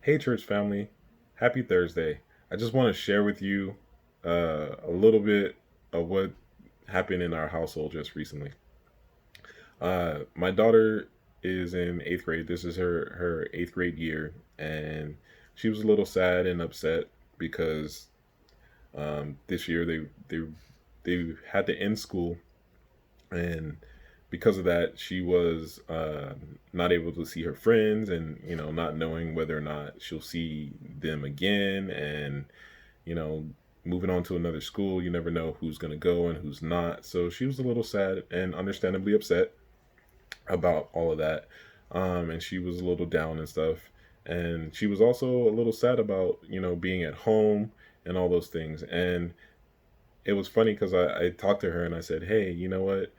Hey, church family. Happy Thursday. I just want to share with you a little bit of what happened in our household just recently. My daughter is in eighth grade. This is her eighth grade year, and she was a little sad and upset because this year they had to end school, and because of that, she was not able to see her friends, and not knowing whether or not she'll see them again, and you know, moving on to another school, you never know who's going to go and who's not. So she was a little sad and understandably upset about all of that. And she was a little down and stuff. And she was also a little sad about, being at home and all those things. And it was funny because I talked to her and I said, hey, you know what?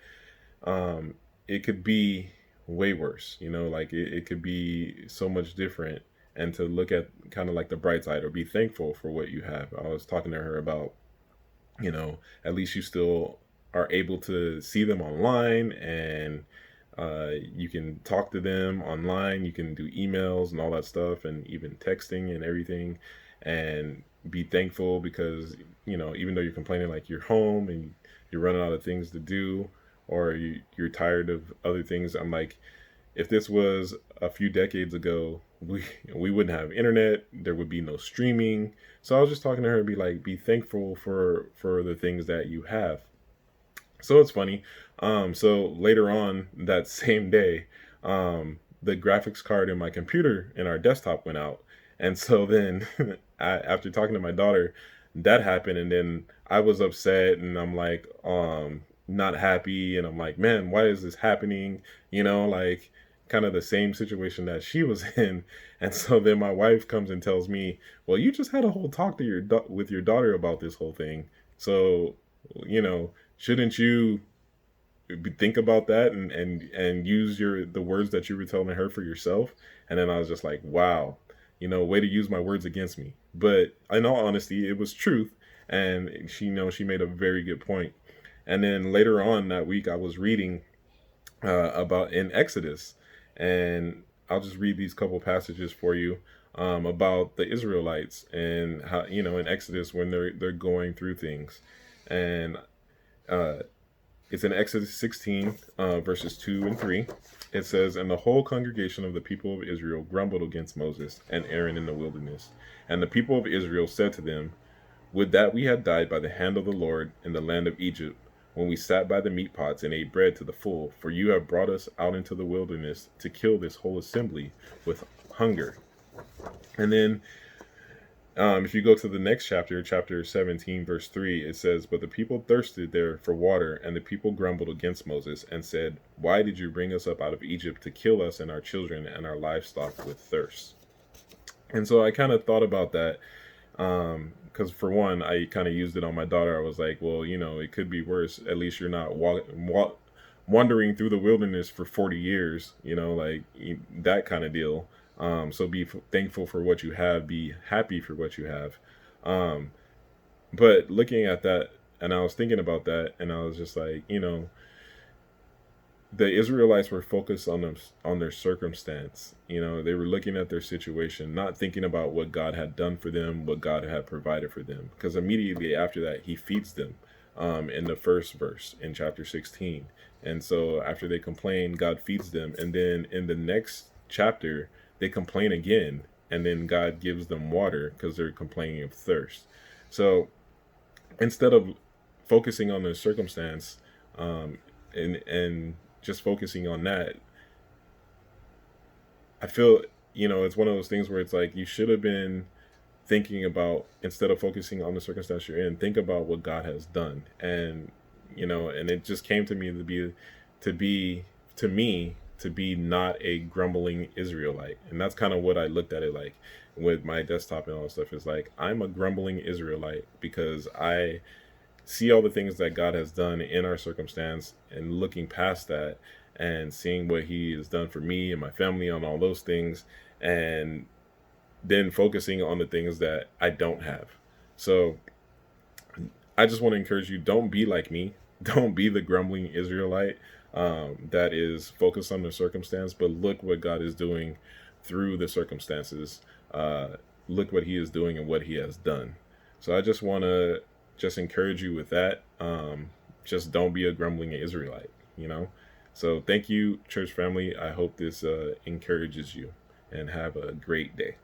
Um, it could be way worse, like it could be so much different. And to look at kind of like the bright side or be thankful for what you have. I was talking to her about, at least you still are able to see them online, and you can talk to them online. You can do emails and all that stuff, and even texting and everything, and be thankful because even though you're complaining like you're home and you're running out of things to do, or you're tired of other things. I'm like, if this was a few decades ago, we wouldn't have internet. There would be no streaming. So I was just talking to her and be like, be thankful for the things that you have. So it's funny. So later on that same day, the graphics card in my computer in our desktop went out, and so then after talking to my daughter, that happened, and then I was upset, and I'm like, not happy, and I'm like, man, why is this happening? Like kind of the same situation that she was in, and so then my wife comes and tells me, well, you just had a whole talk to with your daughter about this whole thing, so shouldn't you think about that and use the words that you were telling her for yourself? And then I was just like, wow, way to use my words against me. But in all honesty, it was truth, and she made a very good point. And then later on that week, I was reading about in Exodus, and I'll just read these couple passages for you about the Israelites and how in Exodus when they're going through things, and uh, it's in Exodus 16, verses 2 and 3. It says, and the whole congregation of the people of Israel grumbled against Moses and Aaron in the wilderness. And the people of Israel said to them, would that we had died by the hand of the Lord in the land of Egypt, when we sat by the meat pots and ate bread to the full, for you have brought us out into the wilderness to kill this whole assembly with hunger. And then if you go to the next chapter, chapter 17, verse 3, it says, but the people thirsted there for water, and the people grumbled against Moses and said, why did you bring us up out of Egypt to kill us and our children and our livestock with thirst? And so I kind of thought about that, because for one, I kind of used it on my daughter. I was like, well, it could be worse. At least you're not wandering through the wilderness for 40 years, like that kind of deal. So be thankful for what you have, be happy for what you have. Um, but looking at that, and I was thinking about that, and I was just like, the Israelites were focused on their circumstance. They were looking at their situation, not thinking about what God had done for them, what God had provided for them. Because immediately after that, He feeds them, in the first verse in chapter 16. And so after they complain, God feeds them, and then in the next chapter, they complain again, and then God gives them water because they're complaining of thirst. So instead of focusing on their circumstance, and just focusing on that, I feel it's one of those things where it's like you should have been thinking about, instead of focusing on the circumstance you're in, think about what God has done. And and it just came to me to be to me to be not a grumbling Israelite. And that's kind of what I looked at it like with my desktop and all that stuff. Is like, I'm a grumbling Israelite because I see all the things that God has done in our circumstance, and looking past that and seeing what He has done for me and my family on all those things, and then focusing on the things that I don't have. So I just want to encourage you, don't be like me. Don't be the grumbling Israelite that is focused on the circumstance, but look what God is doing through the circumstances. Uh, Look what he is doing and what he has done. So I just want to just encourage you with that. Just don't be a grumbling Israelite, you know? So thank you, church family. I hope this encourages you, and have a great day.